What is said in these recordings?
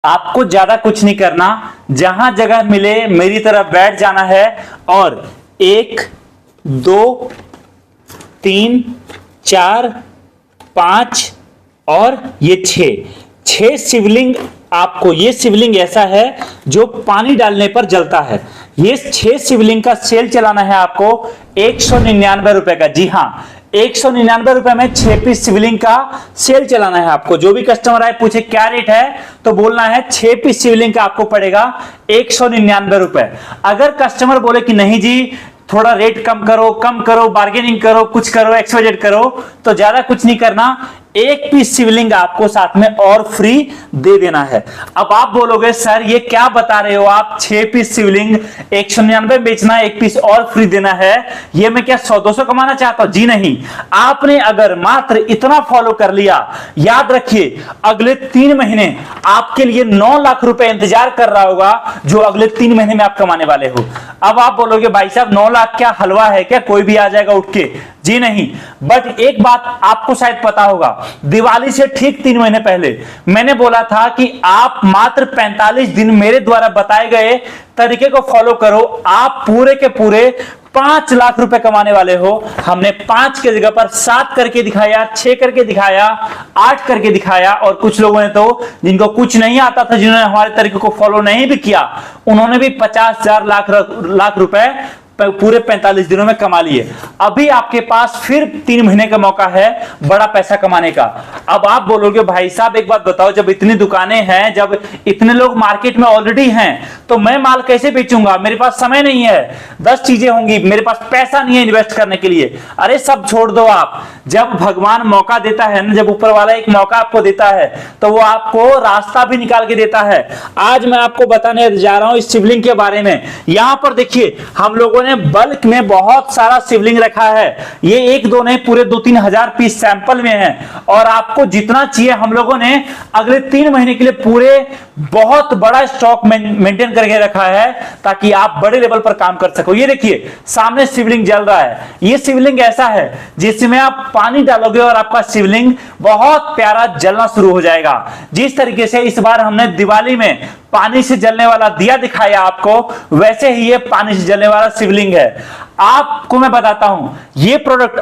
आपको ज्यादा कुछ नहीं करना, जहां जगह मिले मेरी तरफ बैठ जाना है और 1 2 3 4 5 और ये 6 शिवलिंग। आपको ये शिवलिंग ऐसा है जो पानी डालने पर जलता है। ये 6 शिवलिंग का सेल चलाना है आपको 199 रुपए का। जी हां, 199 रुपए में 6 पीस शिवलिंग का सेल चलाना है आपको। जो भी कस्टमर आए पूछे क्या रेट है तो बोलना है 6 पीस शिवलिंग का आपको पड़ेगा 199 रुपए। अगर कस्टमर बोले कि नहीं जी थोड़ा रेट कम करो, बार्गेनिंग करो, कुछ करो, एक्सवाइजेड करो, तो ज्यादा कुछ नहीं करना, 1 पीस शिवलिंग आपको साथ में और फ्री दे देना है। अब आप बोलोगे सर ये क्या बता रहे हो आप, 6 पीस शिवलिंग 199 बेचना, 1 पीस और फ्री देना है, ये मैं क्या 100-200 कमाना चाहता हूं? जी नहीं। आपने अगर मात्र इतना फॉलो कर लिया, याद रखिए अगले 3 महीने आपके लिए 9 लाख रुपए इंतजार कर रहा होगा, जो अगले 3 महीने में आप कमाने वाले हो। अब आप बोलोगे भाई साहब 9 लाख क्या हलवा है क्या, कोई भी आ जाएगा उठ के? जी नहीं। बट एक बात आपको शायद पता होगा, दिवाली से ठीक 3 महीने पहले मैंने बोला था कि आप मात्र 45 दिन मेरे द्वारा बताए गए तरीके को फॉलो करो, आप पूरे के पूरे 5 लाख रुपए कमाने वाले हो। हमने 5 के जगह पर 7 करके दिखाया, 6 करके दिखाया, 8 करके दिखाया, और कुछ लोगों ने तो जिनको कुछ नहीं आता था, जिन्होंने हमारे तरीके को फॉलो नहीं भी किया, उन्होंने भी 50,000 लाख रुपए पूरे 45 दिनों में कमा लिए। अभी आपके पास फिर 3 महीने का मौका है बड़ा पैसा कमाने का। अब आप बोलोगे भाई साहब एक बात बताओ, जब इतनी दुकानें हैं, जब इतने लोग मार्केट में ऑलरेडी हैं, तो मैं माल कैसे बेचूंगा? मेरे पास समय नहीं है, 10 चीजें होंगी, मेरे पास पैसा नहीं है इन्वेस्ट करने के लिए। अरे सब छोड़ दो आप, जब भगवान मौका देता है ना, जब ऊपर वाला एक मौका आपको देता है तो वो आपको रास्ता भी निकाल के देता है। आज मैं आपको बताने जा रहा हूं इस शिवलिंग के बारे में। यहां पर देखिए हम लोगों ने बल्क में बहुत सारा शिवलिंग रखा है। ये 1-2 नहीं, पूरे 2-3 हजार पीस सैंपल में है, और आपको जितना चाहिए हम लोगों ने अगले 3 महीने के लिए पूरे बहुत बड़ा स्टॉक मेंटेन करके रखा है, ताकि आप बड़े लेवल पर काम कर सको। ये देखिए सामने शिवलिंग जल रहा है। ये शिवलिंग ऐसा है जिसमें आप पानी डालोगे और आपका शिवलिंग बहुत प्यारा जलना शुरू हो जाएगा। जिस तरीके से इस बार हमने दिवाली में पानी से जलने वाला दिया दिखाया आपको, वैसे ही ये पानी से जलने वाला शिवलिंग है। आपको मैं बताता हूं ये प्रोडक्ट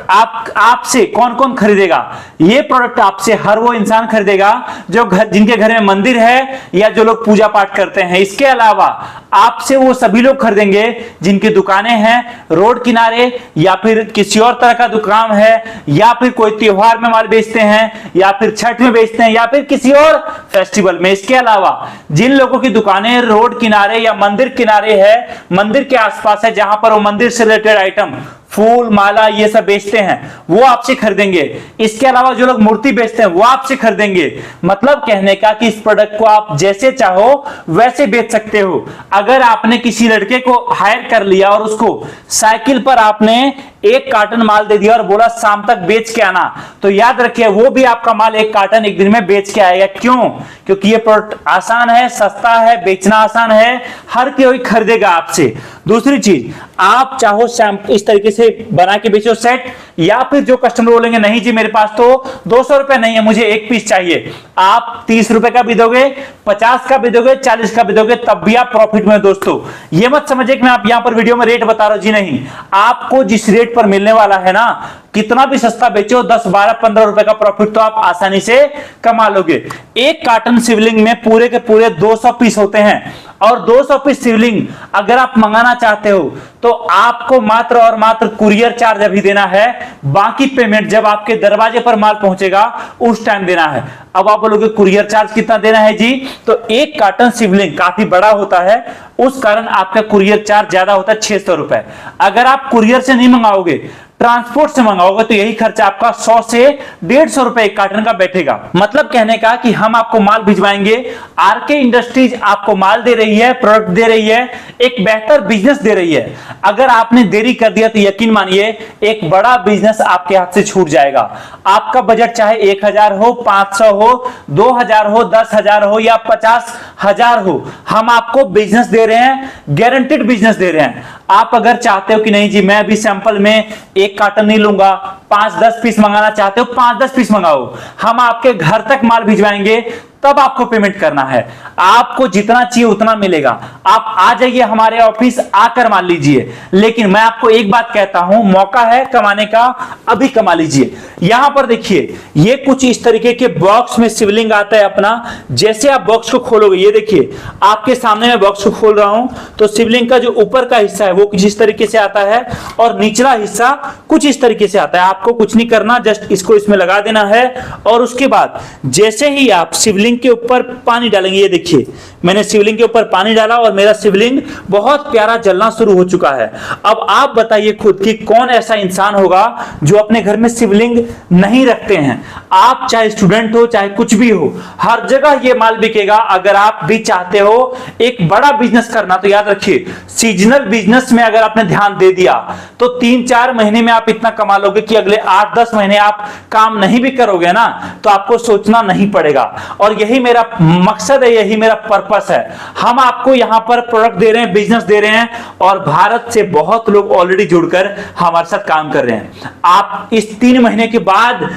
आपसे कौन कौन खरीदेगा। ये प्रोडक्ट आपसे हर वो इंसान खरीदेगा जो जिनके घर में मंदिर है या जो लोग पूजा पाठ करते हैं। इसके अलावा आपसे वो सभी लोग खरीदेंगे जिनकी दुकानें हैं रोड किनारे, या फिर किसी और तरह का दुकान है, या फिर कोई त्योहार में माल बेचते हैं, या फिर छठ में बेचते हैं, या फिर किसी और फेस्टिवल में। इसके अलावा जिन लोगों की दुकानें रोड किनारे या मंदिर किनारे है, मंदिर के आसपास है, जहां पर वो मंदिर से रिलेटेड आइटम, फूल माला ये सब बेचते हैं, वो आपसे खरीदेंगे। इसके अलावा जो लोग मूर्ति बेचते हैं वो आपसे खरीदेंगे। मतलब कहने का कि इस प्रोडक्ट को आप जैसे चाहो वैसे बेच सकते हो। अगर आपने किसी लड़के को हायर कर लिया और उसको साइकिल पर आपने 1 कार्टन माल दे दिया और बोला शाम तक बेच के आना, तो याद रखिए वो भी आपका माल 1 कार्टन 1 दिन में बेच के आएगा। क्यों? क्योंकि ये प्रोडक्ट आसान है, सस्ता है, बेचना आसान है, हर कोई खरीदेगा आपसे। दूसरी चीज, आप चाहो इस तरीके से बना के बेचो सेट, या फिर जो कस्टमर बोलेंगे नहीं जी मेरे पास तो 200 रुपए नहीं है, मुझे 1 पीस चाहिए, आप 30 रुपए का भी दोगे, 50 का भी दोगे, 40 का भी दोगे, तब भी आप प्रॉफिट में। दोस्तों ये मत समझिए कि मैं आप यहां पर वीडियो में रेट बता रहा हूं, जी नहीं। आपको जिस रेट पर मिलने वाला है ना, कितना भी सस्ता बेचो 10, 12, 15 रुपए का प्रॉफिट तो आप आसानी से कमा लोगे। 1 कार्टन शिवलिंग में पूरे के पूरे 200 पीस होते हैं, और 200 पीस शिवलिंग अगर आप मंगाना चाहते हो तो आपको मात्र और मात्र कुरियर चार्ज अभी देना है। बाकी पेमेंट जब आपके दरवाजे पर माल पहुंचेगा उस टाइम देना है। अब आप बोलोगे कुरियर चार्ज कितना देना है जी? तो 1 कार्टन शिवलिंग काफी बड़ा होता है, उस कारण आपका कुरियर चार्ज ज्यादा होता है, 600 रुपए। अगर आप कुरियर से नहीं मंगाओगे, ट्रांसपोर्ट से मंगाओगे, तो यही खर्चा आपका 100 से 150 रुपए 1 कार्टन का बैठेगा। मतलब कहने का कि हम आपको माल भिजवाएंगे, आरके इंडस्ट्रीज आपको माल दे रही है, प्रोडक्ट दे रही है, एक बेहतर बिजनेस दे रही है। अगर आपने देरी कर दिया तो यकीन मानिए एक बड़ा बिजनेस आपके हाथ से छूट जाएगा। आपका बजट चाहे 1000 हो, 500 हो, 2000 हो, 10,000 हो या 50,000 हो, हम आपको बिजनेस दे रहे हैं, गारंटेड बिजनेस दे रहे हैं। आप अगर चाहते हो कि नहीं जी मैं अभी सैंपल में 1 कार्टन नहीं लूंगा, 5-10 पीस मंगाना चाहते हो 5-10 पीस मंगाओ, हम आपके घर तक माल भिजवाएंगे, तब आपको पेमेंट करना है। आपको जितना चाहिए उतना मिलेगा। आप आ जाइए हमारे ऑफिस, आकर मान लीजिए। लेकिन मैं आपको एक बात कहता हूं, मौका है कमाने का, अभी कमा लीजिए। यहां पर देखिए, ये कुछ इस तरीके के बॉक्स में शिवलिंग आता है अपना। जैसे आप बॉक्स को खोलोगे, ये देखिए आपके सामने मैं बॉक्स को खोल रहा हूं, तो शिवलिंग का जो ऊपर का हिस्सा है वो कुछ इस तरीके से आता है और निचला हिस्सा कुछ इस तरीके से आता है। आपको कुछ नहीं करना, जस्ट इसको इसमें लगा देना है। और उसके बाद जैसे ही आप शिवलिंग के ऊपर पानी डालेंगे, ये देखिए मैंने शिवलिंग के ऊपर पानी डाला और मेरा शिवलिंग बहुत प्यारा जलना शुरू हो चुका है। अब आप बताइए खुद कि कौन ऐसा इंसान होगा जो अपने घर में शिवलिंग नहीं रखते हैं। आप चाहे स्टूडेंट हो चाहे कुछ भी हो, हर जगह ये माल बिकेगा। अगर आप भी चाहते हो एक बड़ा बिजनेस करना, तो याद रखिए सीजनल बिजनेस में अगर आपने ध्यान दे दिया तो 3-4 महीने में आप इतना कमा लोगे कि अगले 8-10 महीने आप काम नहीं भी करोगे ना, तो आपको सोचना नहीं पड़ेगा। और यही मेरा मकसद है, यही मेरा पर्पस है। हम आपको यहां पर प्रोडक्ट दे रहे हैं, बिजनेस दे रहे हैं, और भारत से बहुत लोग ऑलरेडी जुड़कर हमारे साथ काम कर रहे हैं। आप इस 3 महीने के बाद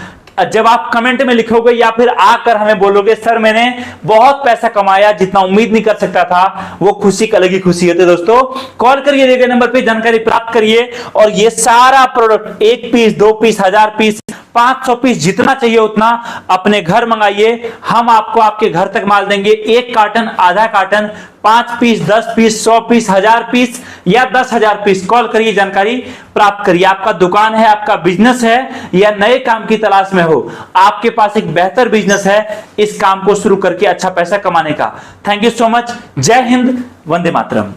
जब आप कमेंट में लिखोगे या फिर आकर हमें बोलोगे सर मैंने बहुत पैसा कमाया, जितना उम्मीद नहीं कर सकता था, वो खुशी की अलग ही खुशी होती है। दोस्तों कॉल करिए, दिए गए नंबर पे जानकारी प्राप्त करिए और ये सारा product 1 piece 2 piece 1000 piece 500 piece जितना चाहिए उतना अपने घर मंगाइए। हम आपको आपके घर तक माल देंगे। 1 कार्टन, आधा carton, 5 piece, 10 piece, 100 piece, 1000 piece या 10,000 पीस। कॉल करिए, जानकारी प्राप्त करिए। आपका दुकान है, आपका बिजनेस है या नए काम की तलाश में हो, आपके पास एक बेहतर बिजनेस है इस काम को शुरू करके अच्छा पैसा कमाने का। Thank you so much. जय हिंद, वंदे मातरम।